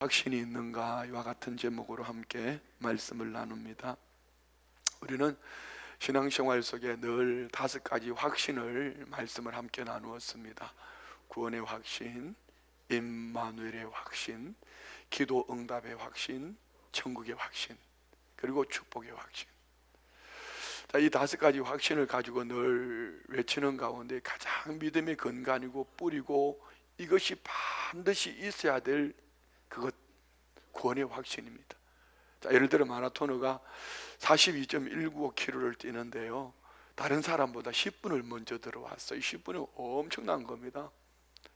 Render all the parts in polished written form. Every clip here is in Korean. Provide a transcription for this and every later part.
확신이 있는가? 이와 같은 제목으로 함께 말씀을 나눕니다. 우리는 신앙생활 속에 늘 5가지 확신을 말씀을 함께 나누었습니다. 구원의 확신, 임마누엘의 확신, 기도 응답의 확신, 천국의 확신, 그리고 축복의 확신. 이 5가지 확신을 가지고 늘 외치는 가운데 가장 믿음의 근간이고 뿌리고 이것이 반드시 있어야 될 그것, 구원의 확신입니다. 예를 들어 마라토너가 42.195km를 뛰는데요, 다른 사람보다 10분을 먼저 들어왔어요. 10분이 엄청난 겁니다.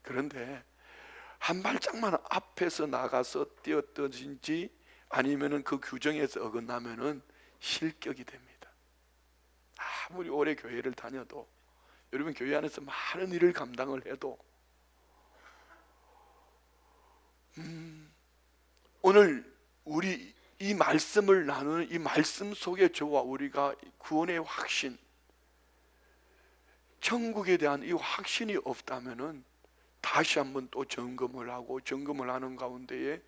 그런데 한 발짝만 앞에서 나가서 뛰었든지 아니면 그 규정에서 어긋나면 실격이 됩니다. 아무리 오래 교회를 다녀도, 여러분 교회 안에서 많은 일을 감당을 해도 오늘 우리 이 말씀을 나누는 이 말씀 속에 저와 우리가 구원의 확신, 천국에 대한 이 확신이 없다면은 다시 한번 또 점검을 하고, 점검을 하는 가운데에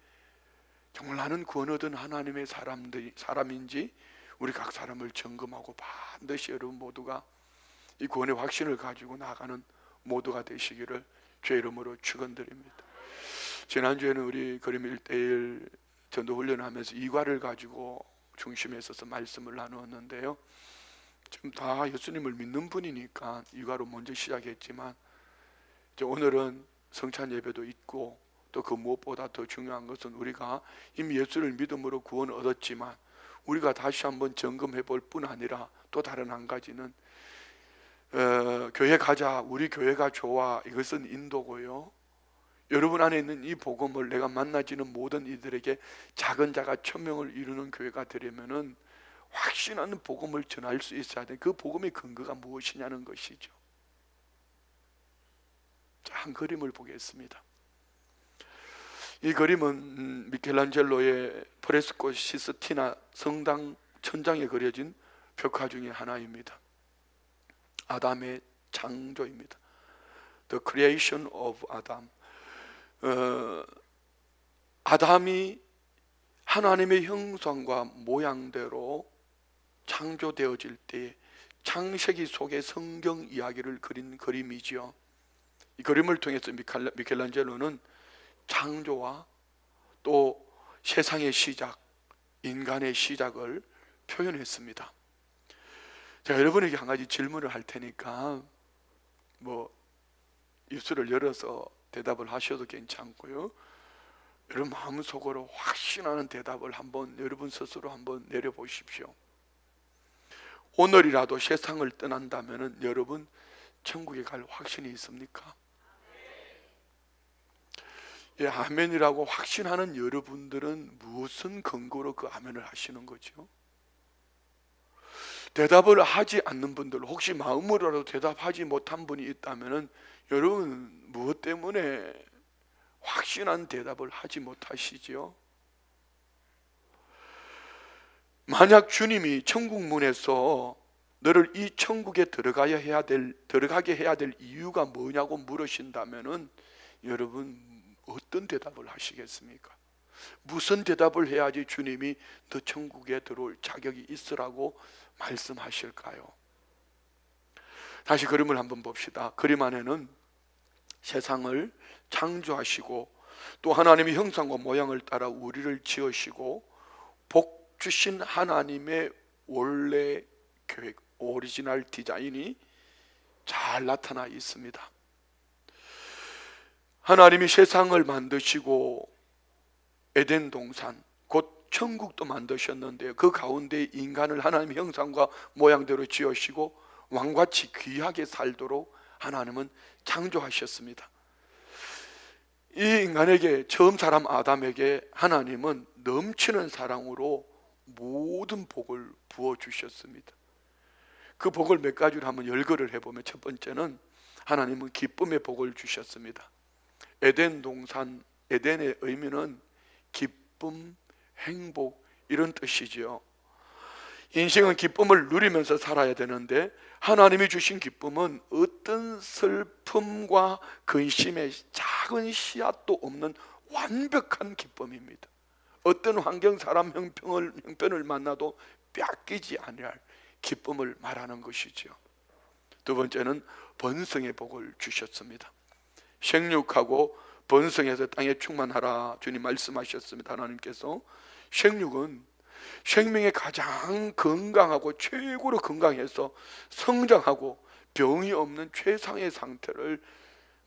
정말 나는 구원 얻은 하나님의 사람인지 우리 각 사람을 점검하고 반드시 여러분 모두가 이 구원의 확신을 가지고 나가는 모두가 되시기를 주의 이름으로 축원드립니다. 지난주에는 우리 그림 1:1 전도훈련하면서 이과를 가지고 중심에 있어서 말씀을 나누었는데요, 지금 다 예수님을 믿는 분이니까 이과로 먼저 시작했지만 이제 오늘은 성찬 예배도 있고, 또 그 무엇보다 더 중요한 것은 우리가 이미 예수를 믿음으로 구원 얻었지만 우리가 다시 한번 점검해 볼 뿐 아니라 또 다른 한 가지는 교회 가자, 우리 교회가 좋아, 이것은 인도고요, 여러분 안에 있는 이 복음을 내가 만나지는 모든 이들에게 작은 자가 1000명을 이루는 교회가 되려면은 확신하는 복음을 전할 수 있어야 돼. 그 복음의 근거가 무엇이냐는 것이죠. 자, 한 그림을 보겠습니다. 이 그림은 미켈란젤로의 프레스코 시스티나 성당 천장에 그려진 벽화 중에 하나입니다. 아담의 창조입니다. The creation of Adam. 아담이 하나님의 형상과 모양대로 창조되어질 때 창세기 속의 성경 이야기를 그린 그림이지요. 이 그림을 통해서 미켈란젤로는 창조와 또 세상의 시작, 인간의 시작을 표현했습니다. 제가 여러분에게 한 가지 질문을 할 테니까 입술을 열어서 대답을 하셔도 괜찮고요, 여러분 마음속으로 확신하는 대답을 한번 여러분 스스로 한번 내려보십시오. 오늘이라도 세상을 떠난다면 여러분 천국에 갈 확신이 있습니까? 예, 아멘이라고 확신하는 여러분들은 무슨 근거로 그 아멘을 하시는 거죠? 대답을 하지 않는 분들, 혹시 마음으로라도 대답하지 못한 분이 있다면 여러분 무엇 때문에 확신한 대답을 하지 못하시지요? 만약 주님이 천국 문에서 너를 이 천국에 들어가게 해야 될 이유가 뭐냐고 물으신다면은 여러분 어떤 대답을 하시겠습니까? 무슨 대답을 해야지 주님이 너 천국에 들어올 자격이 있으라고 말씀하실까요? 다시 그림을 한번 봅시다. 그림 안에는 세상을 창조하시고 또 하나님의 형상과 모양을 따라 우리를 지으시고 복 주신 하나님의 원래 계획, 오리지널 디자인이 잘 나타나 있습니다. 하나님이 세상을 만드시고 에덴 동산, 곧 천국도 만드셨는데요, 그 가운데 인간을 하나님의 형상과 모양대로 지으시고 왕같이 귀하게 살도록 하나님은 창조하셨습니다. 이 인간에게, 처음 사람 아담에게 하나님은 넘치는 사랑으로 모든 복을 부어주셨습니다. 그 복을 몇 가지로 한번 열거를 해보면, 첫 번째는 하나님은 기쁨의 복을 주셨습니다. 에덴 동산, 에덴의 의미는 기쁨, 행복, 이런 뜻이지요. 인생은 기쁨을 누리면서 살아야 되는데 하나님이 주신 기쁨은 어떤 슬픔과 근심의 작은 씨앗도 없는 완벽한 기쁨입니다. 어떤 환경, 사람, 형편을 만나도 뺏기지 아니할 기쁨을 말하는 것이죠. 두 번째는 번성의 복을 주셨습니다. 생육하고 번성해서 땅에 충만하라 주님 말씀하셨습니다. 하나님께서 생육은 생명의 가장 건강하고 최고로 건강해서 성장하고 병이 없는 최상의 상태를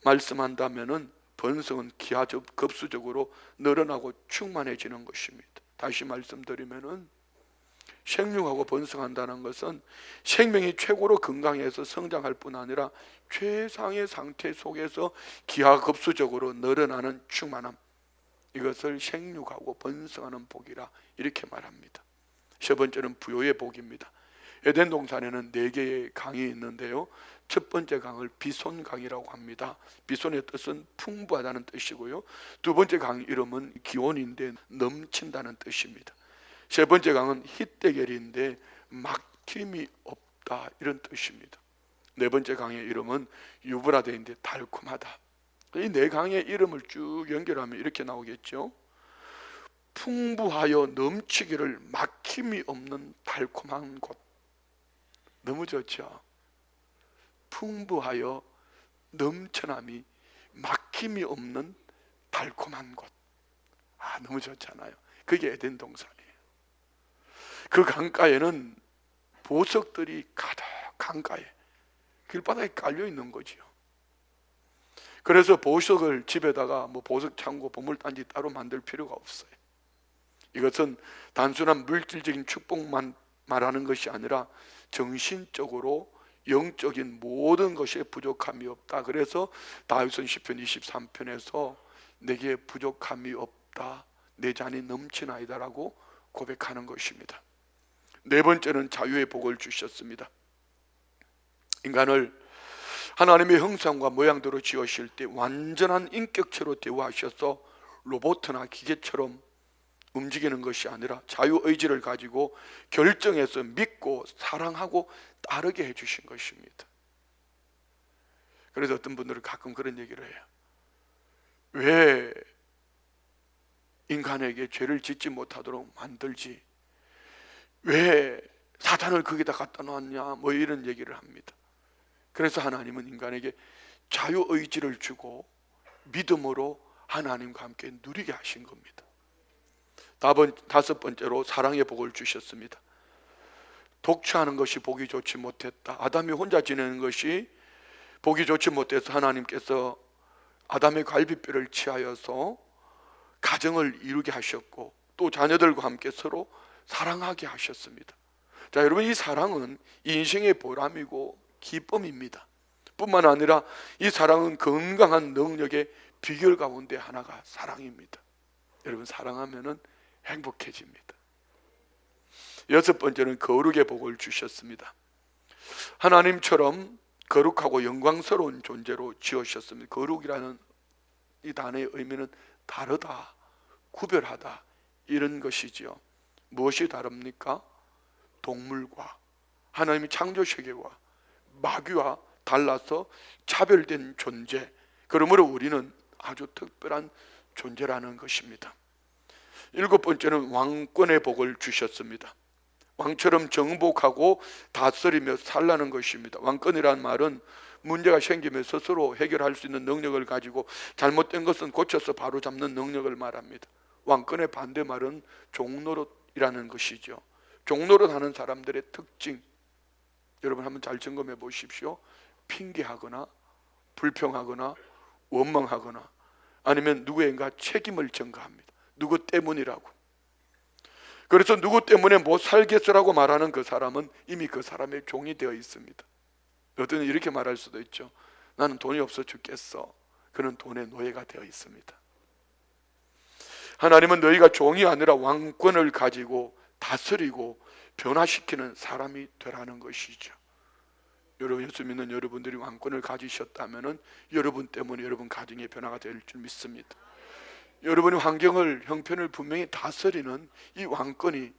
말씀한다면은 번성은 기하급수적으로 늘어나고 충만해지는 것입니다. 다시 말씀드리면은 생육하고 번성한다는 것은 생명이 최고로 건강해서 성장할 뿐 아니라 최상의 상태 속에서 기하급수적으로 늘어나는 충만함, 이것을 생육하고 번성하는 복이라 이렇게 말합니다. 세 번째는 부요의 복입니다. 에덴 동산에는 4개의 강이 있는데요, 첫 번째 강을 비손강이라고 합니다. 비손의 뜻은 풍부하다는 뜻이고요, 두 번째 강 이름은 기온인데 넘친다는 뜻입니다. 세 번째 강은 힛대겔인데 막힘이 없다 이런 뜻입니다. 네 번째 강의 이름은 유브라데인데 달콤하다. 이 4강의 이름을 쭉 연결하면 이렇게 나오겠죠. 풍부하여 넘치기를 막힘이 없는 달콤한 곳. 너무 좋죠. 풍부하여 넘쳐남이 막힘이 없는 달콤한 곳. 너무 좋잖아요. 그게 에덴 동산이에요. 그 강가에는 보석들이 가득, 강가에 길바닥에 깔려 있는 거지요. 그래서 보석을 집에다가 보석 창고, 보물단지 따로 만들 필요가 없어요. 이것은 단순한 물질적인 축복만 말하는 것이 아니라 정신적으로 영적인 모든 것에 부족함이 없다. 그래서 다윗은 시편 23편에서 내게 부족함이 없다, 내 잔이 넘치나이다라고 고백하는 것입니다. 네 번째는 자유의 복을 주셨습니다. 인간을 하나님의 형상과 모양대로 지으실 때 완전한 인격체로 대우하셔서 로봇이나 기계처럼 움직이는 것이 아니라 자유의지를 가지고 결정해서 믿고 사랑하고 따르게 해주신 것입니다. 그래서 어떤 분들은 가끔 그런 얘기를 해요. 왜 인간에게 죄를 짓지 못하도록 만들지? 왜 사탄을 거기다 갖다 놨냐? 이런 얘기를 합니다. 그래서 하나님은 인간에게 자유의지를 주고 믿음으로 하나님과 함께 누리게 하신 겁니다. 다섯 번째로 사랑의 복을 주셨습니다. 독취하는 것이 보기 좋지 못했다. 아담이 혼자 지내는 것이 보기 좋지 못해서 하나님께서 아담의 갈비뼈를 취하여서 가정을 이루게 하셨고 또 자녀들과 함께 서로 사랑하게 하셨습니다. 자, 여러분, 이 사랑은 인생의 보람이고 기쁨입니다. 뿐만 아니라 이 사랑은 건강한 능력의 비결 가운데 하나가 사랑입니다. 여러분, 사랑하면은 행복해집니다. 여섯 번째는 거룩의 복을 주셨습니다. 하나님처럼 거룩하고 영광스러운 존재로 지으셨습니다. 거룩이라는 이 단어의 의미는 다르다, 구별하다 이런 것이지요. 무엇이 다릅니까? 동물과 하나님의 창조 세계와 마귀와 달라서 차별된 존재, 그러므로 우리는 아주 특별한 존재라는 것입니다. 일곱 번째는 왕권의 복을 주셨습니다. 왕처럼 정복하고 다스리며 살라는 것입니다. 왕권이라는 말은 문제가 생기면 스스로 해결할 수 있는 능력을 가지고 잘못된 것은 고쳐서 바로잡는 능력을 말합니다. 왕권의 반대말은 종노릇이라는 것이죠. 종노릇하는 사람들의 특징, 여러분 한번 잘 점검해 보십시오. 핑계하거나 불평하거나 원망하거나 아니면 누구인가 책임을 전가합니다. 누구 때문이라고. 그래서 누구 때문에 못 살겠어라고 말하는 그 사람은 이미 그 사람의 종이 되어 있습니다. 어떤 이렇게 말할 수도 있죠. 나는 돈이 없어 죽겠어. 그는 돈의 노예가 되어 있습니다. 하나님은 너희가 종이 아니라 왕권을 가지고 다스리고 변화시키는 사람이 되라는 것이죠. 여러분, 예수 믿는 여러분들이 왕권을 가지셨다면 여러분 때문에 여러분 가정의 변화가 될 줄 믿습니다. 여러분의 환경을, 형편을 분명히 다스리는 이 왕권이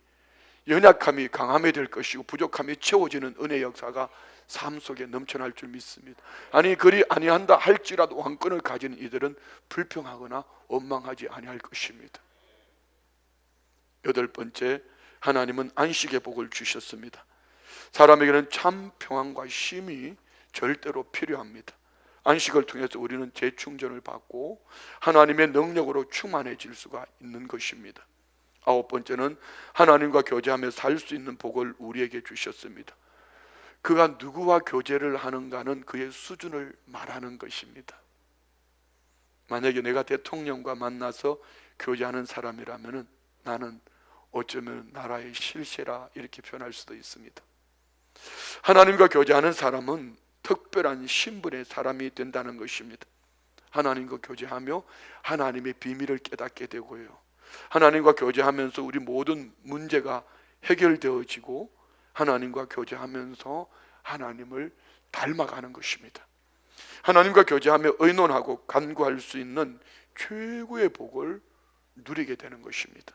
연약함이 강함이 될 것이고 부족함이 채워지는 은혜의 역사가 삶 속에 넘쳐날 줄 믿습니다. 아니 그리 아니한다 할지라도 왕권을 가진 이들은 불평하거나 원망하지 아니할 것입니다. 여덟 번째, 하나님은 안식의 복을 주셨습니다. 사람에게는 참 평안과 쉼이 절대로 필요합니다. 안식을 통해서 우리는 재충전을 받고 하나님의 능력으로 충만해질 수가 있는 것입니다. 아홉 번째는 하나님과 교제하며 살 수 있는 복을 우리에게 주셨습니다. 그가 누구와 교제를 하는가는 그의 수준을 말하는 것입니다. 만약에 내가 대통령과 만나서 교제하는 사람이라면 나는 어쩌면 나라의 실세라 이렇게 표현할 수도 있습니다. 하나님과 교제하는 사람은 특별한 신분의 사람이 된다는 것입니다. 하나님과 교제하며 하나님의 비밀을 깨닫게 되고요, 하나님과 교제하면서 우리 모든 문제가 해결되어지고 하나님과 교제하면서 하나님을 닮아가는 것입니다. 하나님과 교제하며 의논하고 간구할 수 있는 최고의 복을 누리게 되는 것입니다.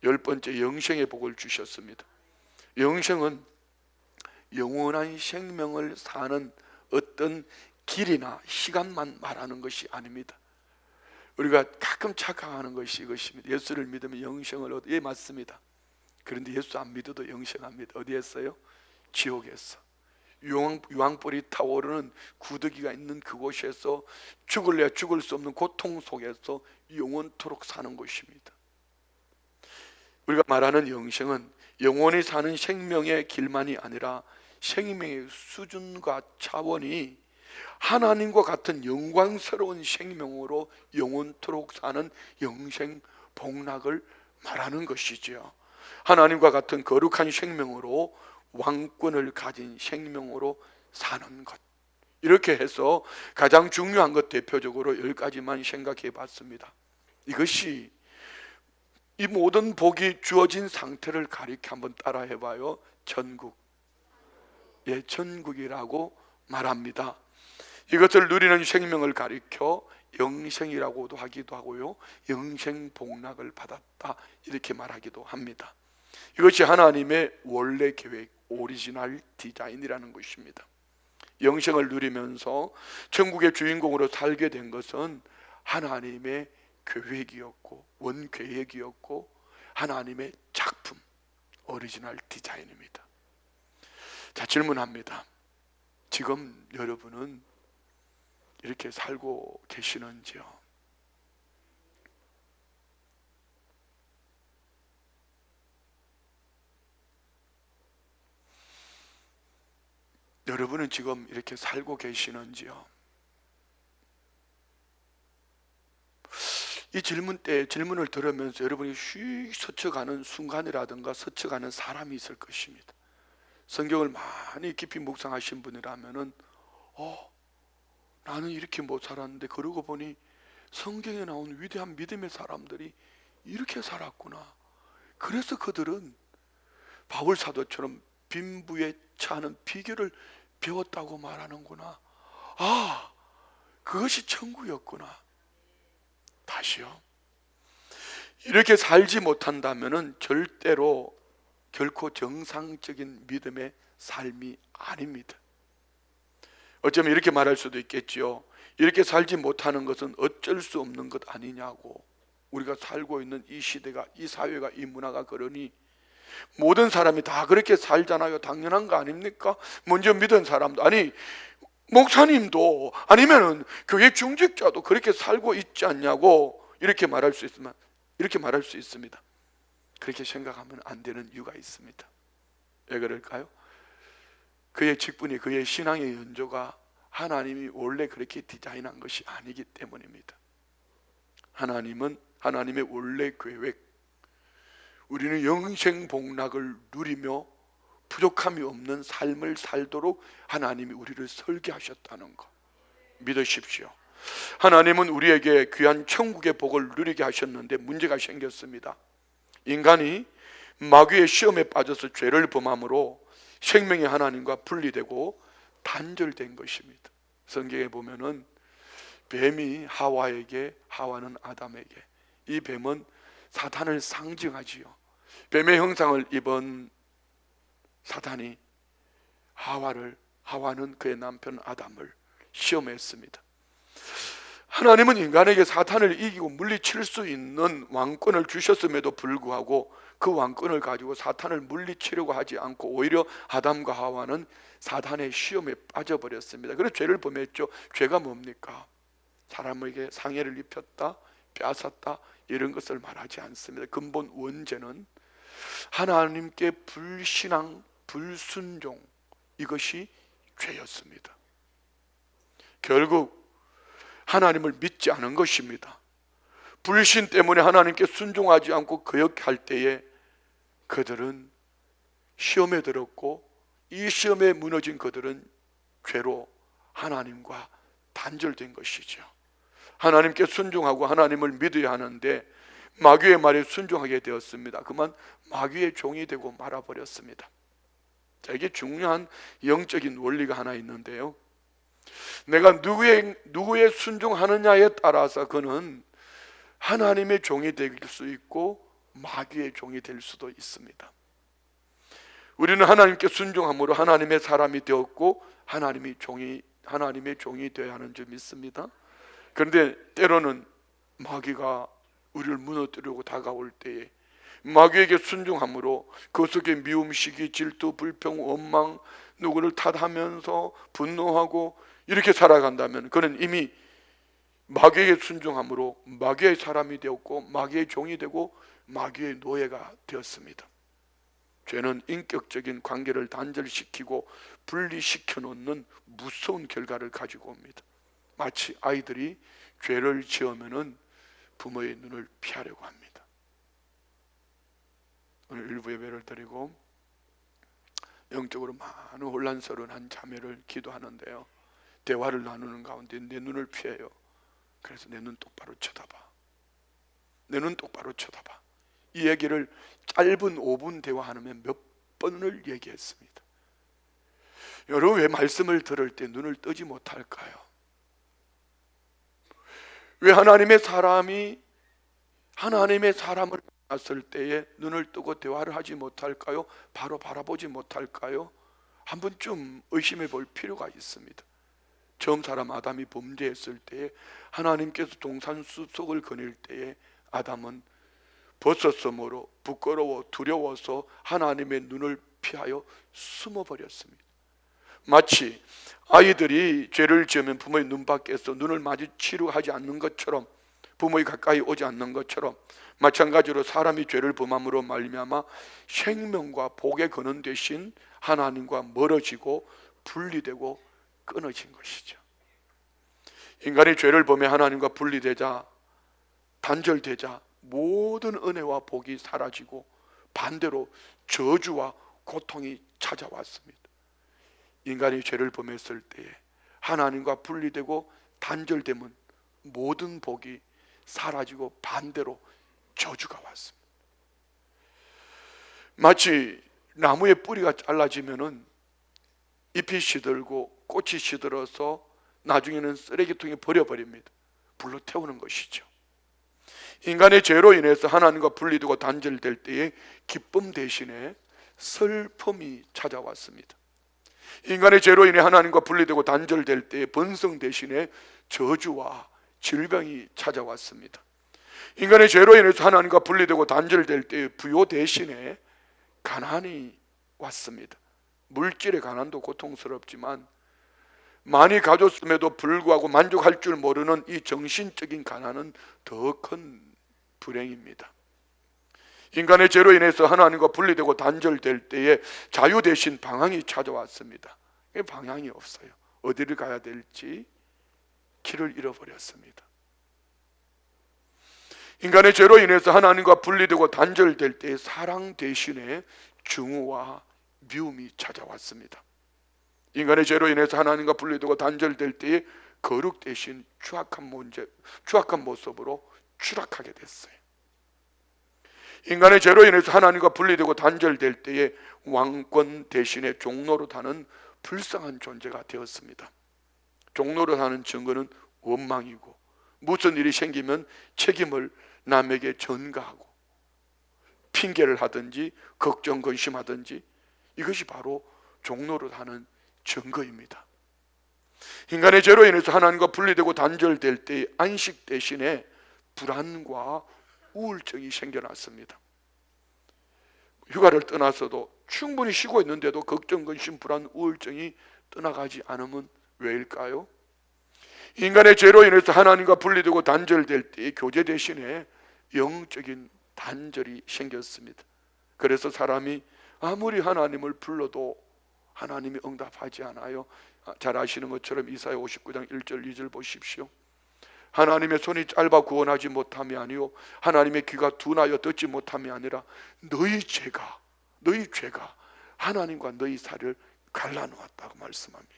열 번째, 영생의 복을 주셨습니다. 영생은 영원한 생명을 사는 어떤 길이나 시간만 말하는 것이 아닙니다. 우리가 가끔 착각하는 것이 이것입니다. 예수를 믿으면 영생을 얻어. 예, 맞습니다. 그런데 예수 안 믿어도 영생합니다. 어디에서요? 지옥에서. 유황불이 타오르는 구더기가 있는 그곳에서 죽을래야 죽을 수 없는 고통 속에서 영원토록 사는 것입니다. 우리가 말하는 영생은 영원히 사는 생명의 길만이 아니라 생명의 수준과 차원이 하나님과 같은 영광스러운 생명으로 영원토록 사는 영생 복락을 말하는 것이지요. 하나님과 같은 거룩한 생명으로 왕권을 가진 생명으로 사는 것, 이렇게 해서 가장 중요한 것 대표적으로 10가지만 생각해 봤습니다. 이것이 이 모든 복이 주어진 상태를 가리켜 한번 따라 해봐요. 천국. 예, 천국이라고 말합니다. 이것을 누리는 생명을 가리켜 영생이라고도 하기도 하고요, 영생 복락을 받았다 이렇게 말하기도 합니다. 이것이 하나님의 원래 계획, 오리지널 디자인이라는 것입니다. 영생을 누리면서 천국의 주인공으로 살게 된 것은 하나님의 계획이었고 원계획이었고 하나님의 작품, 오리지널 디자인입니다. 자, 질문합니다. 지금 여러분은 이렇게 살고 계시는지요? 여러분은 지금 이렇게 살고 계시는지요? 이 질문 때 질문을 들으면서 여러분이 휙 스쳐가는 순간이라든가 스쳐가는 사람이 있을 것입니다. 성경을 많이 깊이 묵상하신 분이라면은 나는 이렇게 못 살았는데 그러고 보니 성경에 나온 위대한 믿음의 사람들이 이렇게 살았구나. 그래서 그들은 바울 사도처럼 빈부에 차는 비결을 배웠다고 말하는구나. 아, 그것이 천국이었구나. 다시요. 이렇게 살지 못한다면은 절대로 결코 정상적인 믿음의 삶이 아닙니다. 어쩌면 이렇게 말할 수도 있겠지요. 이렇게 살지 못하는 것은 어쩔 수 없는 것 아니냐고. 우리가 살고 있는 이 시대가, 이 사회가, 이 문화가 그러니 모든 사람이 다 그렇게 살잖아요. 당연한 거 아닙니까? 먼저 믿은 사람도, 아니 목사님도, 아니면은 교회 중직자도 그렇게 살고 있지 않냐고 이렇게 말할 수 있으면, 이렇게 말할 수 있습니다. 그렇게 생각하면 안 되는 이유가 있습니다. 왜 그럴까요? 그의 직분이, 그의 신앙의 연조가 하나님이 원래 그렇게 디자인한 것이 아니기 때문입니다. 하나님은 하나님의 원래 계획, 우리는 영생 복락을 누리며 부족함이 없는 삶을 살도록 하나님이 우리를 설계하셨다는 것 믿으십시오. 하나님은 우리에게 귀한 천국의 복을 누리게 하셨는데 문제가 생겼습니다. 인간이 마귀의 시험에 빠져서 죄를 범함으로 생명의 하나님과 분리되고 단절된 것입니다. 성경에 보면은 뱀이 하와에게, 하와는 아담에게, 이 뱀은 사탄을 상징하지요. 뱀의 형상을 입은 사탄이 하와를 하와는 그의 남편 아담을 시험했습니다. 하나님은 인간에게 사탄을 이기고 물리칠 수 있는 왕권을 주셨음에도 불구하고 그 왕권을 가지고 사탄을 물리치려고 하지 않고 오히려 아담과 하와는 사탄의 시험에 빠져버렸습니다. 그래서 죄를 범했죠. 죄가 뭡니까? 사람에게 상해를 입혔다, 빼앗았다, 이런 것을 말하지 않습니다. 근본 원죄는 하나님께 불신앙, 불순종, 이것이 죄였습니다. 결국 하나님을 믿지 않은 것입니다. 불신 때문에 하나님께 순종하지 않고 거역할 때에 그들은 시험에 들었고, 이 시험에 무너진 그들은 죄로 하나님과 단절된 것이죠. 하나님께 순종하고 하나님을 믿어야 하는데 마귀의 말에 순종하게 되었습니다. 그만 마귀의 종이 되고 말아버렸습니다. 자, 이게 중요한 영적인 원리가 하나 있는데요, 내가 누구의 순종하느냐에 따라서 그는 하나님의 종이 될 수 있고 마귀의 종이 될 수도 있습니다. 우리는 하나님께 순종함으로 하나님의 사람이 되었고 하나님의 종이 되어야 하는 줄 믿습니다. 그런데 때로는 마귀가 우리를 무너뜨리고 다가올 때에 마귀에게 순종함으로 그 속에 미움, 시기, 질투, 불평, 원망, 누구를 탓하면서 분노하고 이렇게 살아간다면 그는 이미 마귀에게 순종함으로 마귀의 사람이 되었고 마귀의 종이 되고 마귀의 노예가 되었습니다. 죄는 인격적인 관계를 단절시키고 분리시켜 놓는 무서운 결과를 가지고 옵니다. 마치 아이들이 죄를 지으면은 부모의 눈을 피하려고 합니다. 오늘 일부 예배를 드리고 영적으로 많은 혼란스러운 한 자매를 기도하는데요, 대화를 나누는 가운데 내 눈을 피해요. 그래서 내 눈 똑바로 쳐다봐, 내 눈 똑바로 쳐다봐, 이 얘기를 짧은 5분 대화하면 몇 번을 얘기했습니다. 여러분, 왜 말씀을 들을 때 눈을 뜨지 못할까요? 왜 하나님의 사람을 만났을 때에 눈을 뜨고 대화를 하지 못할까요? 바로 바라보지 못할까요? 한 번쯤 의심해 볼 필요가 있습니다. 처음 사람 아담이 범죄했을 때에 하나님께서 동산숲속을 거닐 때에 아담은 벗었으므로 부끄러워 두려워서 하나님의 눈을 피하여 숨어버렸습니다. 마치 아이들이 죄를 지으면 부모의 눈 밖에서 눈을 마주치려 하지 않는 것처럼, 부모의 가까이 오지 않는 것처럼, 마찬가지로 사람이 죄를 범함으로 말미암아 생명과 복의 근원 대신 하나님과 멀어지고 분리되고 끊어진 것이죠. 인간이 죄를 범해 하나님과 분리되자, 단절되자 모든 은혜와 복이 사라지고 반대로 저주와 고통이 찾아왔습니다. 인간이 죄를 범했을 때에 하나님과 분리되고 단절되면 모든 복이 사라지고 반대로 저주가 왔습니다. 마치 나무의 뿌리가 잘라지면은 잎이 시들고 꽃이 시들어서 나중에는 쓰레기통에 버려버립니다. 불로 태우는 것이죠. 인간의 죄로 인해서 하나님과 분리되고 단절될 때에 기쁨 대신에 슬픔이 찾아왔습니다. 인간의 죄로 인해 하나님과 분리되고 단절될 때에 번성 대신에 저주와 질병이 찾아왔습니다. 인간의 죄로 인해서 하나님과 분리되고 단절될 때에 부요 대신에 가난이 왔습니다. 물질의 가난도 고통스럽지만 많이 가졌음에도 불구하고 만족할 줄 모르는 이 정신적인 가난은 더 큰 불행입니다. 인간의 죄로 인해서 하나님과 분리되고 단절될 때에 자유 대신 방황이 찾아왔습니다. 방향이 없어요. 어디를 가야 될지 길을 잃어버렸습니다. 인간의 죄로 인해서 하나님과 분리되고 단절될 때에 사랑 대신에 증오와 미움이 찾아왔습니다. 인간의 죄로 인해서 하나님과 분리되고 단절될 때에 거룩 대신 추악한 모습으로 추락하게 됐어요. 인간의 죄로 인해서 하나님과 분리되고 단절될 때에 왕권 대신에 종노릇하는 불쌍한 존재가 되었습니다. 종노릇하는 증거는 원망이고, 무슨 일이 생기면 책임을 남에게 전가하고 핑계를 하든지 걱정 근심하든지, 이것이 바로 종노릇하는 증거입니다. 인간의 죄로 인해서 하나님과 분리되고 단절될 때 안식 대신에 불안과 우울증이 생겨났습니다. 휴가를 떠나서도 충분히 쉬고 있는데도 걱정, 근심, 불안, 우울증이 떠나가지 않으면 왜일까요? 인간의 죄로 인해서 하나님과 분리되고 단절될 때 교제 대신에 영적인 단절이 생겼습니다. 그래서 사람이 아무리 하나님을 불러도 하나님이 응답하지 않아요. 잘 아시는 것처럼 이사야 59장 1절 2절 보십시오. 하나님의 손이 짧아 구원하지 못함이 아니요 하나님의 귀가 둔하여 듣지 못함이 아니라 너희 죄가 하나님과 너희 사이를 갈라놓았다고 말씀합니다.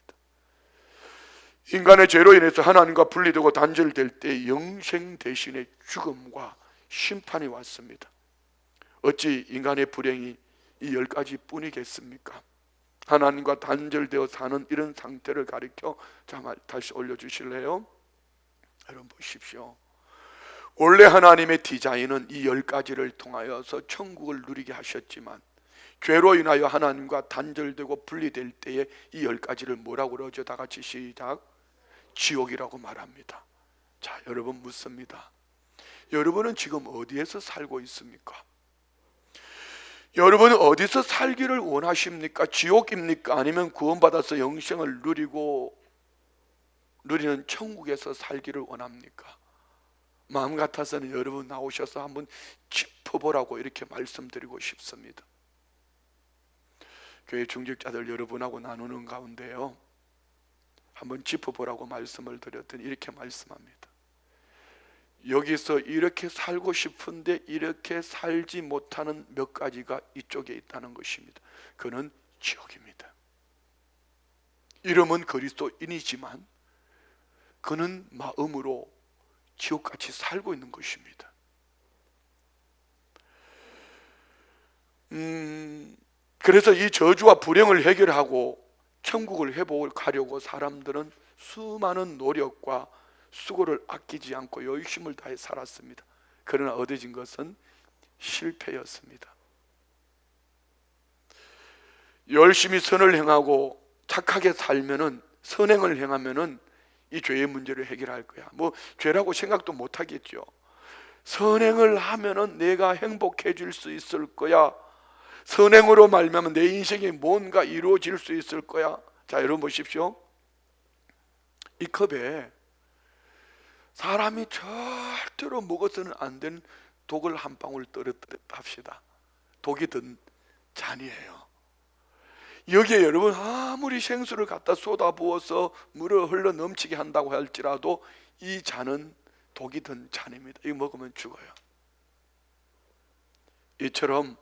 인간의 죄로 인해서 하나님과 분리되고 단절될 때 영생 대신에 죽음과 심판이 왔습니다. 어찌 인간의 불행이 이 10가지 뿐이겠습니까? 하나님과 단절되어 사는 이런 상태를 가리켜 다시 올려주실래요? 여러분 보십시오. 원래 하나님의 디자인은 이 10가지를 통하여서 천국을 누리게 하셨지만 죄로 인하여 하나님과 단절되고 분리될 때에 이 10가지를 뭐라고 그러죠? 다 같이 시작. 지옥이라고 말합니다. 자, 여러분 묻습니다. 여러분은 지금 어디에서 살고 있습니까? 여러분은 어디서 살기를 원하십니까? 지옥입니까? 아니면 구원받아서 영생을 누리는 천국에서 살기를 원합니까? 마음 같아서는 여러분 나오셔서 한번 짚어보라고 이렇게 말씀드리고 싶습니다. 교회 중직자들 여러분하고 나누는 가운데요, 한번 짚어보라고 말씀을 드렸더니 이렇게 말씀합니다. 여기서 이렇게 살고 싶은데 이렇게 살지 못하는 몇 가지가 이쪽에 있다는 것입니다. 그는 지옥입니다. 이름은 그리스도인이지만 그는 마음으로 지옥같이 살고 있는 것입니다. 그래서 이 저주와 불행을 해결하고 천국을 회복하려고 사람들은 수많은 노력과 수고를 아끼지 않고 열심을 다해 살았습니다. 그러나 얻어진 것은 실패였습니다. 열심히 선을 행하고 착하게 살면은, 선행을 행하면은 이 죄의 문제를 해결할 거야. 뭐 죄라고 생각도 못 하겠죠. 선행을 하면은 내가 행복해질 수 있을 거야. 선행으로 말미암아 내 인생에 뭔가 이루어질 수 있을 거야. 자, 여러분 보십시오. 이 컵에 사람이 절대로 먹어서는 안 되는 독을 한 방울 떨어뜨렸다 합시다. 독이 든 잔이에요. 여기에 여러분 아무리 생수를 갖다 쏟아 부어서 물을 흘러 넘치게 한다고 할지라도 이 잔은 독이 든 잔입니다. 이거 먹으면 죽어요. 이처럼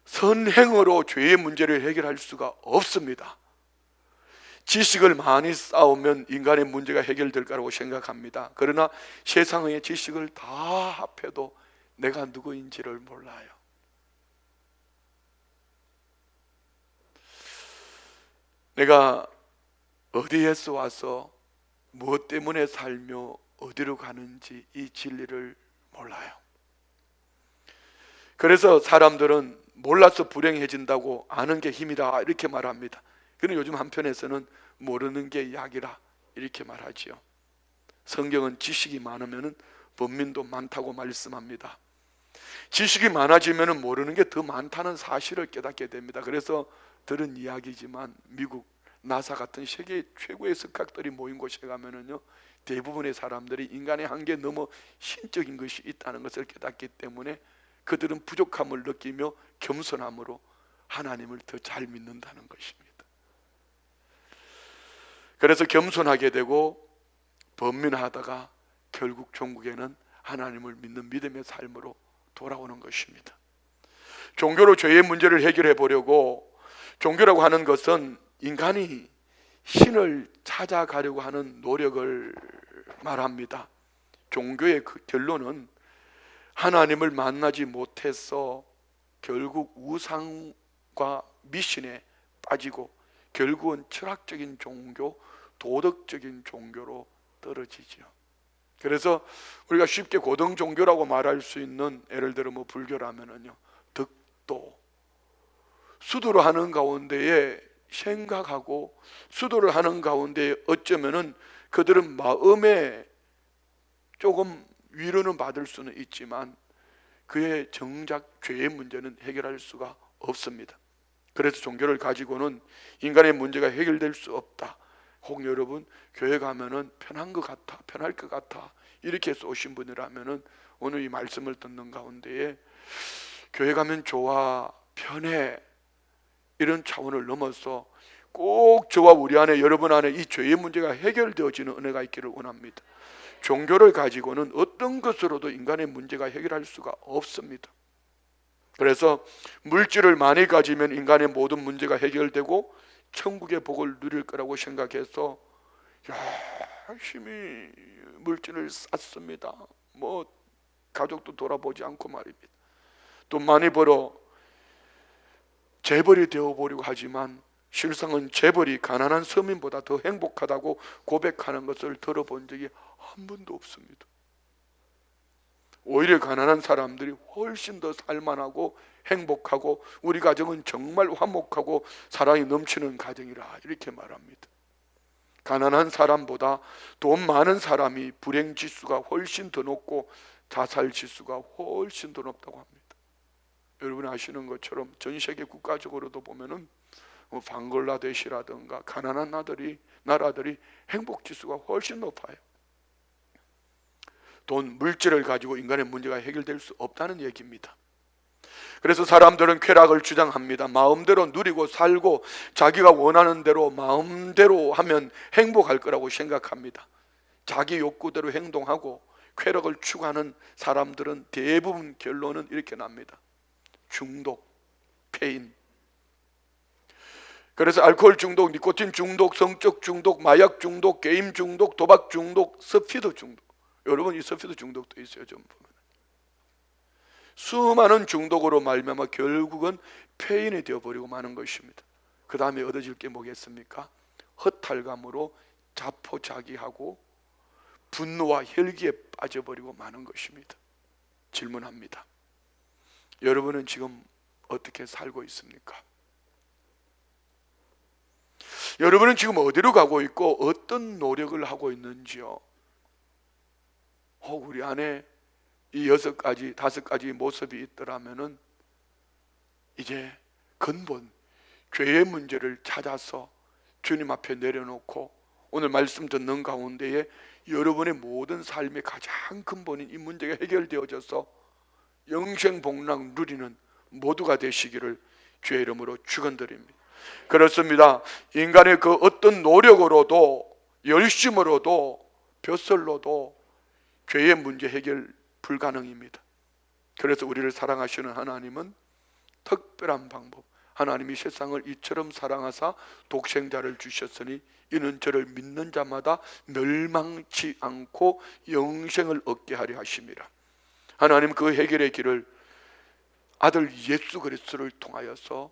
선행으로 죄의 문제를 해결할 수가 없습니다. 지식을 많이 쌓으면 인간의 문제가 해결될 거라고 생각합니다. 그러나 세상의 지식을 다 합해도 내가 누구인지를 몰라요. 내가 어디에서 와서 무엇 때문에 살며 어디로 가는지 이 진리를 몰라요. 그래서 사람들은 몰라서 불행해진다고 아는 게 힘이다 이렇게 말합니다. 그런데 요즘 한편에서는 모르는 게 약이라 이렇게 말하지요. 성경은 지식이 많으면 번민도 많다고 말씀합니다. 지식이 많아지면 모르는 게 더 많다는 사실을 깨닫게 됩니다. 그래서 들은 이야기지만 미국 나사 같은 세계 최고의 석학들이 모인 곳에 가면은요, 대부분의 사람들이 인간의 한계에 넘어 신적인 것이 있다는 것을 깨닫기 때문에 그들은 부족함을 느끼며 겸손함으로 하나님을 더 잘 믿는다는 것입니다. 그래서 겸손하게 되고 번민하다가 결국 종국에는 하나님을 믿는 믿음의 삶으로 돌아오는 것입니다. 종교로 죄의 문제를 해결해 보려고, 종교라고 하는 것은 인간이 신을 찾아가려고 하는 노력을 말합니다. 종교의 그 결론은 하나님을 만나지 못해서 결국 우상과 미신에 빠지고 결국은 철학적인 종교, 도덕적인 종교로 떨어지죠. 그래서 우리가 쉽게 고등 종교라고 말할 수 있는, 예를 들어 뭐 불교라면은요, 득도, 수두로 하는 가운데에 생각하고 수도를 하는 가운데 어쩌면은 그들은 마음에 조금 위로는 받을 수는 있지만 그의 정작 죄의 문제는 해결할 수가 없습니다. 그래서 종교를 가지고는 인간의 문제가 해결될 수 없다. 혹 여러분 교회 가면은 편한 것 같아, 편할 것 같아 이렇게 해서 오신 분이라면은 오늘 이 말씀을 듣는 가운데에 교회 가면 좋아, 편해 이런 차원을 넘어서 꼭 저와 우리 안에, 여러분 안에 이 죄의 문제가 해결되어지는 은혜가 있기를 원합니다. 종교를 가지고는 어떤 것으로도 인간의 문제가 해결할 수가 없습니다. 그래서 물질을 많이 가지면 인간의 모든 문제가 해결되고 천국의 복을 누릴 거라고 생각해서 열심히 물질을 쌓습니다. 뭐 가족도 돌아보지 않고 말입니다. 돈 많이 벌어 재벌이 되어보려고 하지만 실상은 재벌이 가난한 서민보다 더 행복하다고 고백하는 것을 들어본 적이 한 번도 없습니다. 오히려 가난한 사람들이 훨씬 더 살만하고 행복하고 우리 가정은 정말 화목하고 사랑이 넘치는 가정이라 이렇게 말합니다. 가난한 사람보다 돈 많은 사람이 불행 지수가 훨씬 더 높고 자살 지수가 훨씬 더 높다고 합니다. 여러분이 아시는 것처럼 전 세계 국가적으로도 보면은 방글라데시라든가 가난한 나라들이 행복 지수가 훨씬 높아요. 돈, 물질을 가지고 인간의 문제가 해결될 수 없다는 얘기입니다. 그래서 사람들은 쾌락을 주장합니다. 마음대로 누리고 살고 자기가 원하는 대로 마음대로 하면 행복할 거라고 생각합니다. 자기 욕구대로 행동하고 쾌락을 추구하는 사람들은 대부분 결론은 이렇게 납니다. 중독, 폐인. 그래서 알코올 중독, 니코틴 중독, 성적 중독, 마약 중독, 게임 중독, 도박 중독, 스피드 중독. 여러분 이 스피드 중독도 있어요. 좀 보면 수많은 중독으로 말미암아 결국은 폐인이 되어버리고 마는 것입니다. 그 다음에 얻어질 게 뭐겠습니까? 허탈감으로 자포자기하고 분노와 혈기에 빠져버리고 마는 것입니다. 질문합니다. 여러분은 지금 어떻게 살고 있습니까? 여러분은 지금 어디로 가고 있고 어떤 노력을 하고 있는지요? 우리 안에 이 6가지, 5가지 모습이 있더라면은 이제 근본 죄의 문제를 찾아서 주님 앞에 내려놓고 오늘 말씀 듣는 가운데에 여러분의 모든 삶의 가장 근본인 이 문제가 해결되어져서 영생복락 누리는 모두가 되시기를 주의 이름으로 축원드립니다. 그렇습니다. 인간의 그 어떤 노력으로도 열심으로도 벼슬로도 죄의 문제 해결 불가능입니다. 그래서 우리를 사랑하시는 하나님은 특별한 방법, 하나님이 세상을 이처럼 사랑하사 독생자를 주셨으니 이는 저를 믿는 자마다 멸망치 않고 영생을 얻게 하려 하심이라. 하나님 그 해결의 길을 아들 예수 그리스도를 통하여서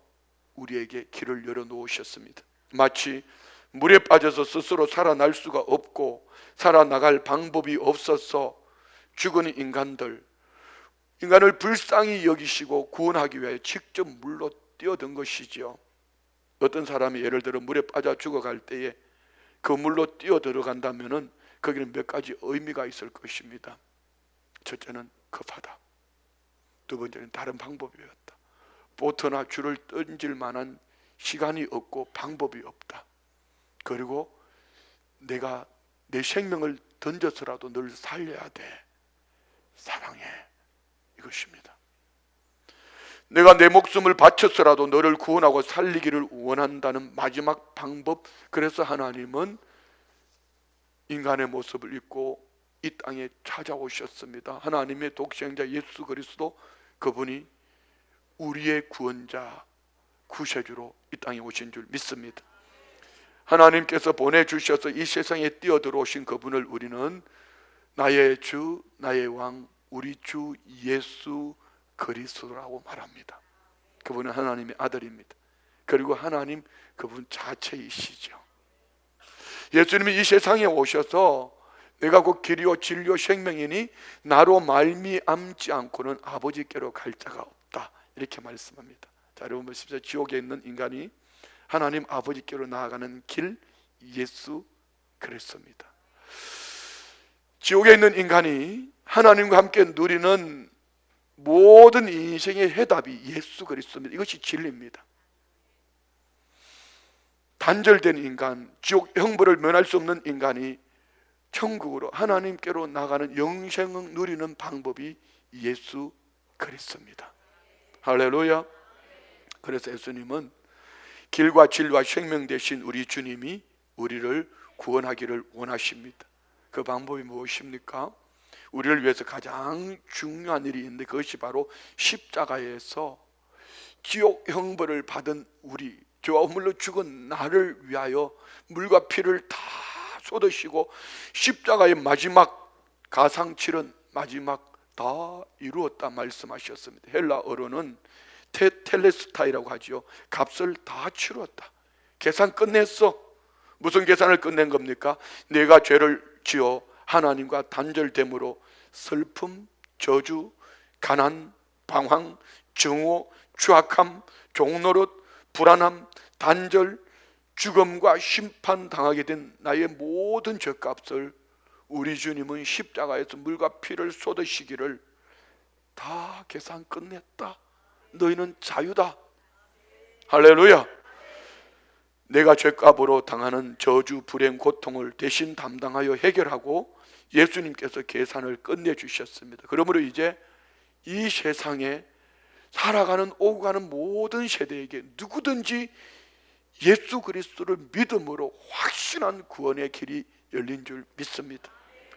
우리에게 길을 열어놓으셨습니다. 마치 물에 빠져서 스스로 살아날 수가 없고 살아나갈 방법이 없어서 죽은 인간을 불쌍히 여기시고 구원하기 위해 직접 물로 뛰어든 것이지요. 어떤 사람이 예를 들어 물에 빠져 죽어갈 때에 그 물로 뛰어 들어간다면은 거기는 몇 가지 의미가 있을 것입니다. 첫째는 급하다. 두 번째는 다른 방법이 없다. 보트나 줄을 던질 만한 시간이 없고 방법이 없다. 그리고 내가 내 생명을 던져서라도 널 살려야 돼. 사랑해. 이것입니다. 내가 내 목숨을 바쳐서라도 너를 구원하고 살리기를 원한다는 마지막 방법. 그래서 하나님은 인간의 모습을 입고 이 땅에 찾아오셨습니다. 하나님의 독생자 예수 그리스도, 그분이 우리의 구원자, 구세주로 이 땅에 오신 줄 믿습니다. 하나님께서 보내주셔서 이 세상에 뛰어들어오신 그분을 우리는 나의 주, 나의 왕, 우리 주 예수 그리스도라고 말합니다. 그분은 하나님의 아들입니다. 그리고 하나님 그분 자체이시죠. 예수님이 이 세상에 오셔서 내가 곧 길이요 진리요 생명이니 나로 말미암지 않고는 아버지께로 갈 자가 없다, 이렇게 말씀합니다. 자, 여러분 보십시오. 지옥에 있는 인간이 하나님 아버지께로 나아가는 길, 예수 그리스도입니다. 지옥에 있는 인간이 하나님과 함께 누리는 모든 인생의 해답이 예수 그리스도입니다. 이것이 진리입니다. 단절된 인간, 지옥 형벌을 면할 수 없는 인간이 천국으로 하나님께로 나가는 영생을 누리는 방법이 예수 그리스도입니다. 할렐루야. 그래서 예수님은 길과 진리와 생명 되신 우리 주님이 우리를 구원하기를 원하십니다. 그 방법이 무엇입니까? 우리를 위해서 가장 중요한 일이 있는데 그것이 바로 십자가에서 지옥 형벌을 받은 우리, 죄와 허물로 죽은 나를 위하여 물과 피를 다 쏟으시고 십자가의 마지막 가상칠은 마지막 다 이루었다 말씀하셨습니다. 헬라어로는 테텔레스타이라고 하죠. 값을 다 치루었다. 계산 끝냈어. 무슨 계산을 끝낸 겁니까? 내가 죄를 지어 하나님과 단절됨으로 슬픔, 저주, 가난, 방황, 증오, 추악함, 종노릇, 불안함, 단절, 죽음과 심판당하게 된 나의 모든 죄값을 우리 주님은 십자가에서 물과 피를 쏟으시기를 다 계산 끝냈다. 너희는 자유다. 할렐루야. 내가 죄값으로 당하는 저주, 불행, 고통을 대신 담당하여 해결하고 예수님께서 계산을 끝내주셨습니다. 그러므로 이제 이 세상에 살아가는 오고 가는 모든 세대에게 누구든지 예수 그리스도를 믿음으로 확신한 구원의 길이 열린 줄 믿습니다.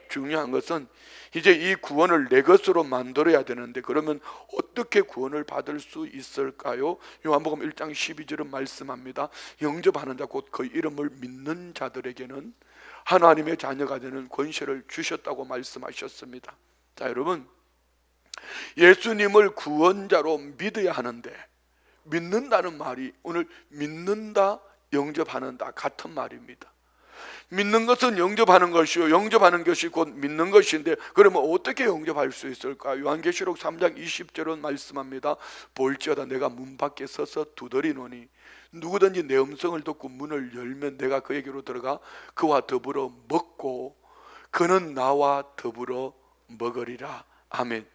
중요한 것은 이제 이 구원을 내 것으로 만들어야 되는데 그러면 어떻게 구원을 받을 수 있을까요? 요한복음 1장 12절은 말씀합니다. 영접하는 자 곧 그 이름을 믿는 자들에게는 하나님의 자녀가 되는 권세를 주셨다고 말씀하셨습니다. 자, 여러분, 예수님을 구원자로 믿어야 하는데 믿는다는 말이 오늘 믿는다, 영접하는다 같은 말입니다. 믿는 것은 영접하는 것이요, 영접하는 것이 곧 믿는 것인데 그러면 어떻게 영접할 수 있을까? 요한계시록 3장 20절은 말씀합니다. 볼지어다 내가 문 밖에 서서 두드리노니 누구든지 내 음성을 듣고 문을 열면 내가 그에게로 들어가 그와 더불어 먹고 그는 나와 더불어 먹으리라. 아멘.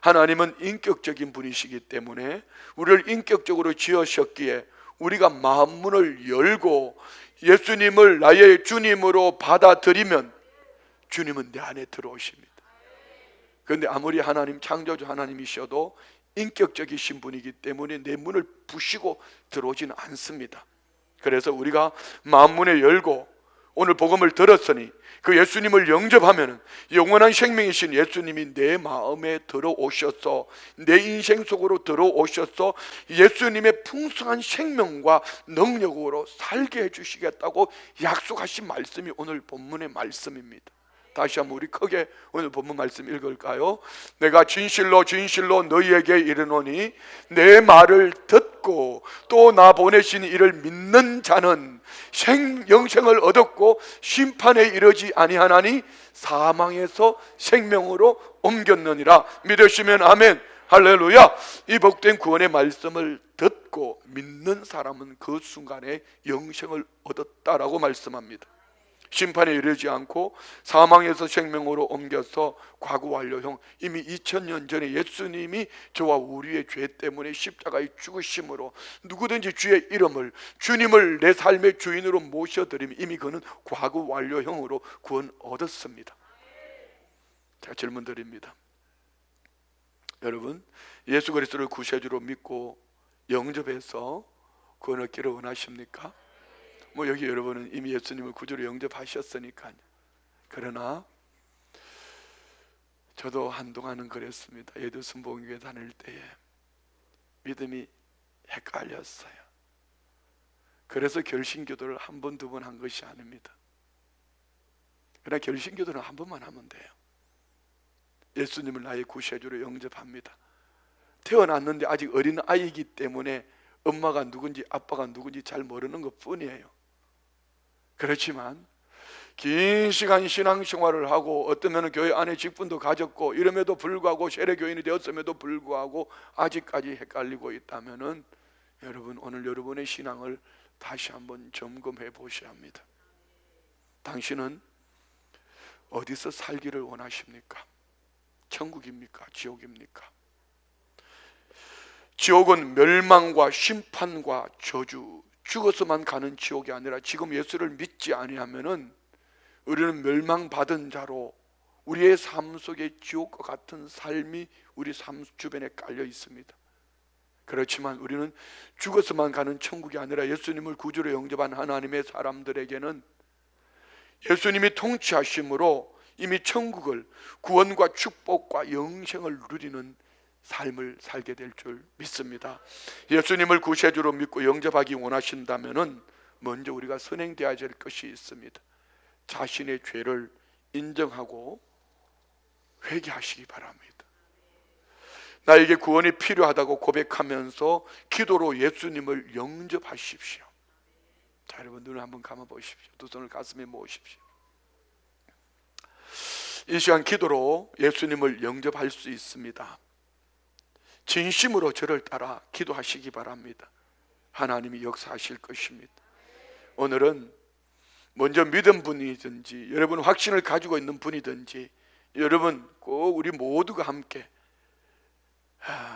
하나님은 인격적인 분이시기 때문에 우리를 인격적으로 지으셨기에 우리가 마음문을 열고 예수님을 나의 주님으로 받아들이면 주님은 내 안에 들어오십니다. 그런데 아무리 하나님 창조주 하나님이셔도 인격적이신 분이기 때문에 내 문을 부시고 들어오지는 않습니다. 그래서 우리가 마음문을 열고 오늘 복음을 들었으니 그 예수님을 영접하면 영원한 생명이신 예수님이 내 마음에 들어오셔서 내 인생 속으로 들어오셔서 예수님의 풍성한 생명과 능력으로 살게 해주시겠다고 약속하신 말씀이 오늘 본문의 말씀입니다. 다시 한번 우리 크게 오늘 본문 말씀 읽을까요? 내가 진실로 진실로 너희에게 이르노니 내 말을 듣고 또 나 보내신 이를 믿는 자는 영생을 얻었고 심판에 이르지 아니하나니 사망에서 생명으로 옮겼느니라. 믿으시면 아멘. 할렐루야. 이 복된 구원의 말씀을 듣고 믿는 사람은 그 순간에 영생을 얻었다라고 말씀합니다. 심판에 이르지 않고 사망에서 생명으로 옮겨서 과거 완료형, 이미 2000년 전에 예수님이 저와 우리의 죄 때문에 십자가에 죽으심으로 누구든지 주의 이름을 주님을 내 삶의 주인으로 모셔드리면 이미 그는 과거 완료형으로 구원 얻었습니다. 제가 질문 드립니다. 여러분, 예수 그리스도를 구세주로 믿고 영접해서 구원 얻기를 원하십니까? 뭐 여기 여러분은 이미 예수님을 구주로 영접하셨으니까요. 그러나 저도 한동안은 그랬습니다. 예두 순복음교회 다닐 때에 믿음이 헷갈렸어요. 그래서 결신기도를 한 번, 두 번 한 것이 아닙니다. 그러나 결신기도는 한 번만 하면 돼요. 예수님을 나의 구세주로 영접합니다. 태어났는데 아직 어린 아이이기 때문에 엄마가 누군지 아빠가 누군지 잘 모르는 것 뿐이에요. 그렇지만 긴 시간 신앙생활을 하고 어쩌면 교회 안에 직분도 가졌고 이름에도 불구하고 세례교인이 되었음에도 불구하고 아직까지 헷갈리고 있다면은 여러분, 오늘 여러분의 신앙을 다시 한번 점검해 보셔야 합니다. 당신은 어디서 살기를 원하십니까? 천국입니까? 지옥입니까? 지옥은 멸망과 심판과 저주, 죽어서만 가는 지옥이 아니라 지금 예수를 믿지 아니하면은 우리는 멸망받은 자로 우리의 삶 속에 지옥과 같은 삶이 우리 삶 주변에 깔려 있습니다. 그렇지만 우리는 죽어서만 가는 천국이 아니라 예수님을 구주로 영접한 하나님의 사람들에게는 예수님이 통치하심으로 이미 천국을, 구원과 축복과 영생을 누리는 삶을 살게 될 줄 믿습니다. 예수님을 구세주로 믿고 영접하기 원하신다면 먼저 우리가 선행되어야 될 것이 있습니다. 자신의 죄를 인정하고 회개하시기 바랍니다. 나에게 구원이 필요하다고 고백하면서 기도로 예수님을 영접하십시오. 자, 여러분 눈을 한번 감아 보십시오. 두 손을 가슴에 모으십시오. 이 시간 기도로 예수님을 영접할 수 있습니다. 진심으로 저를 따라 기도하시기 바랍니다. 하나님이 역사하실 것입니다. 오늘은 먼저 믿은 분이든지 여러분 확신을 가지고 있는 분이든지 여러분 꼭 우리 모두가 함께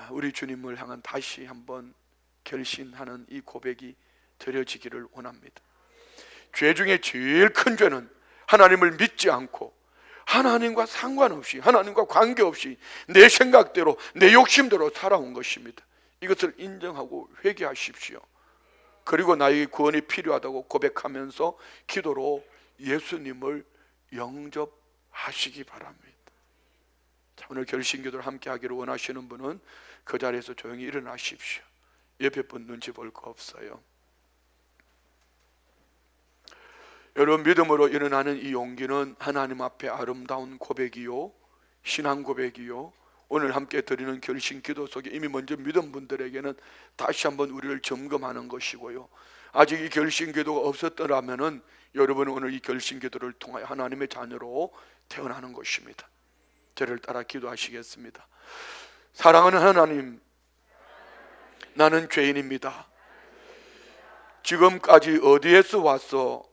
우리 주님을 향한 다시 한번 결심하는 이 고백이 드려지기를 원합니다. 죄 중에 제일 큰 죄는 하나님을 믿지 않고 하나님과 상관없이, 하나님과 관계없이 내 생각대로, 내 욕심대로 살아온 것입니다. 이것을 인정하고 회개하십시오. 그리고 나에게 구원이 필요하다고 고백하면서 기도로 예수님을 영접하시기 바랍니다. 자, 오늘 결심기도를 함께 하기를 원하시는 분은 그 자리에서 조용히 일어나십시오. 옆에 분 눈치 볼 거 없어요. 여러분, 믿음으로 일어나는 이 용기는 하나님 앞에 아름다운 고백이요, 신앙 고백이요, 오늘 함께 드리는 결심 기도 속에 이미 먼저 믿은 분들에게는 다시 한번 우리를 점검하는 것이고요, 아직 이 결심 기도가 없었더라면은 여러분은 오늘 이 결심 기도를 통하여 하나님의 자녀로 태어나는 것입니다. 저를 따라 기도하시겠습니다. 사랑하는 하나님, 나는 죄인입니다. 지금까지 어디에서 왔어?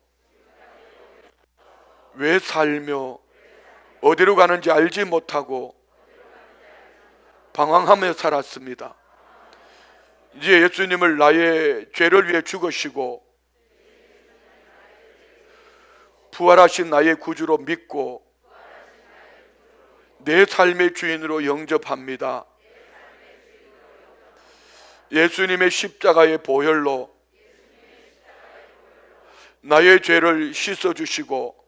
왜 살며 어디로 가는지 알지 못하고 방황하며 살았습니다. 이제 예수님을 나의 죄를 위해 죽으시고 부활하신 나의 구주로 믿고 내 삶의 주인으로 영접합니다. 예수님의 십자가의 보혈로 나의 죄를 씻어주시고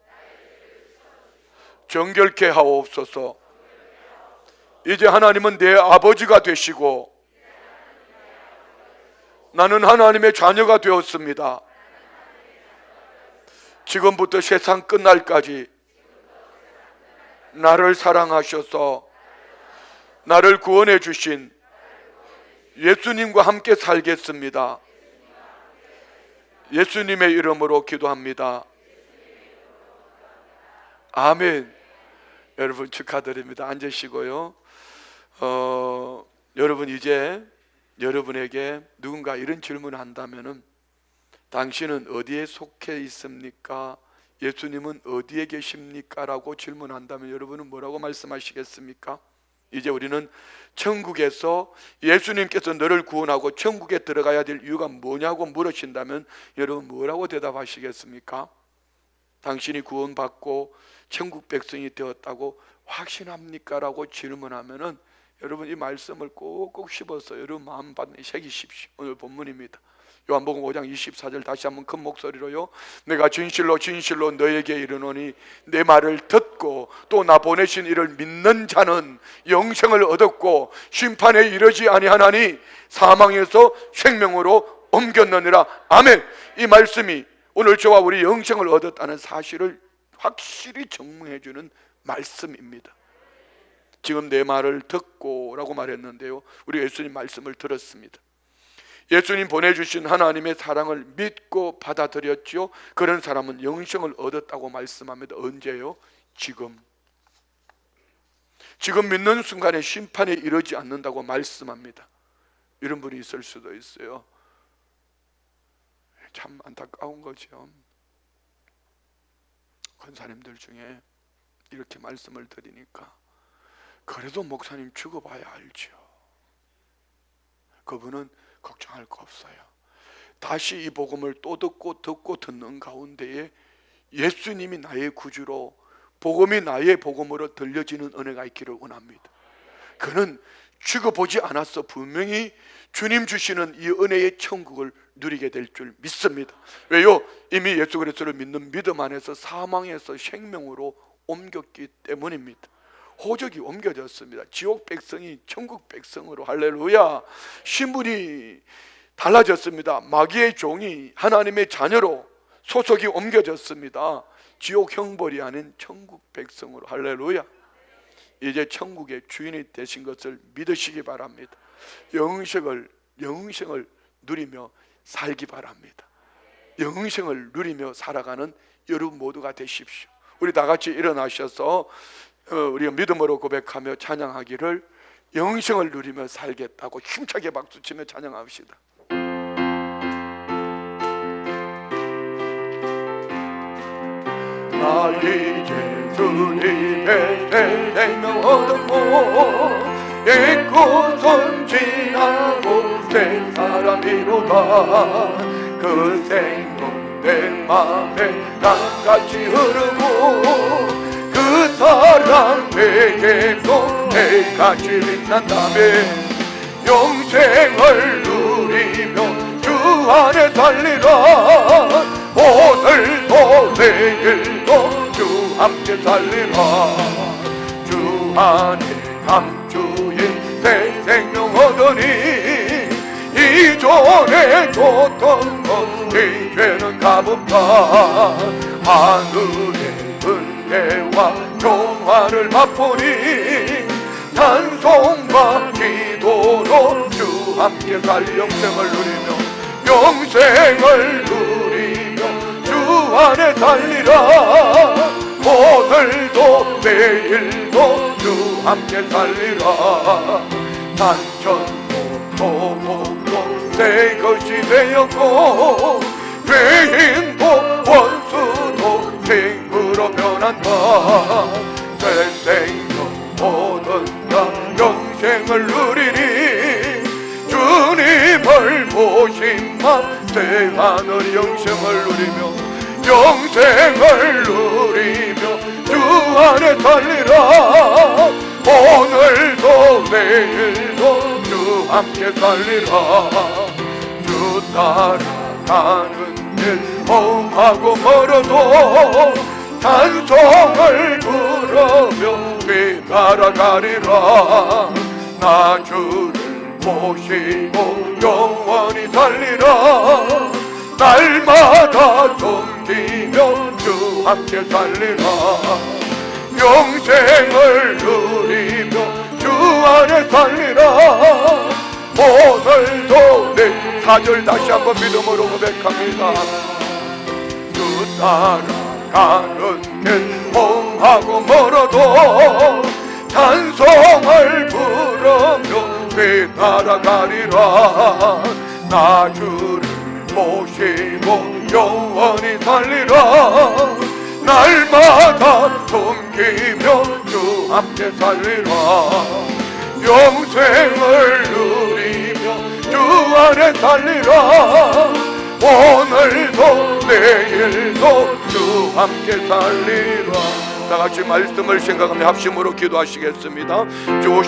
정결케 하옵소서. 이제 하나님은 내 아버지가 되시고 나는 하나님의 자녀가 되었습니다. 지금부터 세상 끝날까지 나를 사랑하셔서 나를 구원해 주신 예수님과 함께 살겠습니다. 예수님의 이름으로 기도합니다. 아멘. 여러분 축하드립니다. 앉으시고요. 여러분 이제 여러분에게 누군가 이런 질문을 한다면은 당신은 어디에 속해 있습니까? 예수님은 어디에 계십니까? 라고 질문한다면 여러분은 뭐라고 말씀하시겠습니까? 이제 우리는 천국에서 예수님께서 너를 구원하고 천국에 들어가야 될 이유가 뭐냐고 물으신다면 여러분 뭐라고 대답하시겠습니까? 당신이 구원받고 천국 백성이 되었다고 확신합니까? 라고 질문하면은 여러분 이 말씀을 꼭꼭 씹어서 여러분 마음밭에 새기십시오. 오늘 본문입니다. 요한복음 5장 24절 다시 한번 큰 목소리로요. 내가 진실로 진실로 너에게 이르노니 내 말을 듣고 또 나 보내신 이를 믿는 자는 영생을 얻었고 심판에 이르지 아니하나니 사망에서 생명으로 옮겼느니라. 아멘. 이 말씀이 오늘 저와 우리 영생을 얻었다는 사실을 확실히 증명해 주는 말씀입니다. 지금 내 말을 듣고 라고 말했는데요, 우리 예수님 말씀을 들었습니다. 예수님 보내주신 하나님의 사랑을 믿고 받아들였지요. 그런 사람은 영생을 얻었다고 말씀합니다. 언제요? 지금 믿는 순간에 심판에 이르지 않는다고 말씀합니다. 이런 분이 있을 수도 있어요. 참 안타까운 거죠. 권사님들 중에 이렇게 말씀을 드리니까 그래도 목사님 죽어봐야 알죠. 그분은 걱정할 거 없어요. 다시 이 복음을 또 듣고 듣는 가운데에 예수님이 나의 구주로, 복음이 나의 복음으로 들려지는 은혜가 있기를 원합니다. 그는 죽어보지 않았어 분명히 주님 주시는 이 은혜의 천국을 누리게 될 줄 믿습니다. 왜요? 이미 예수 그리스도를 믿는 믿음 안에서 사망에서 생명으로 옮겼기 때문입니다. 호적이 옮겨졌습니다. 지옥 백성이 천국 백성으로, 할렐루야. 신분이 달라졌습니다. 마귀의 종이 하나님의 자녀로 소속이 옮겨졌습니다. 지옥 형벌이 아닌 천국 백성으로, 할렐루야. 이제 천국의 주인이 되신 것을 믿으시기 바랍니다. 영생을 누리며 살기 바랍니다. 영생을 누리며 살아가는 여러분 모두가 되십시오. 우리 다 같이 일어나셔서 우리가 믿음으로 고백하며 찬양하기를, 영생을 누리며 살겠다고 힘차게 박수치며 찬양합시다. 나 이제 주님의 생명 얻었고 잊고 손질하고 새 사람이로다. 그 생명 내 맘에 강같이 흐르고 그 사랑 내게도 해같이 빛난다며 영생을 누리며 주 안에 살리라. 오늘도 내일도 주 함께 살리라. 주 안에 감주인 새 생명 얻으니 이전에 줬던 것 이제는 값없다. 하늘의 은혜와 평화를 맛보니 찬송과 기도로 주 함께 살 영생을 누리며 주 안에 살리라. 오늘도 내일도 주 함께 살리라. 산천도 토목도 새 것이 되었고 죄인도 원수도 생으로 변한다. 새 생명 얻었다. 영생을 누리니 주님을 보신 맘 새 하늘 영생을 누리며 주 안에 살리라. 오늘도 내일도 주 함께 살리라. 주 따라가는 길 험하고 멀어도 찬송을 부르며 그 따라가리라. 나 주를 모시고 영원히 살리라. 날마다 섬기며 주 함께 살리라. 영생을 누리며 주 안에 살리라. 오늘도 내 4절 다시 한번 믿음으로 고백합니다. 주 따라가는 길 험하고 멀어도 찬송을 부르며 그 따라가리라. 나 주를 모시고 영원히 살리라. 날마다 섬기며 주 함께 살리라. 영생을 누리며 주 안에 살리라. 오늘도 내일도 주 함께 살리라. 다 같이 말씀을 생각하며 합심으로 기도하시겠습니다. 주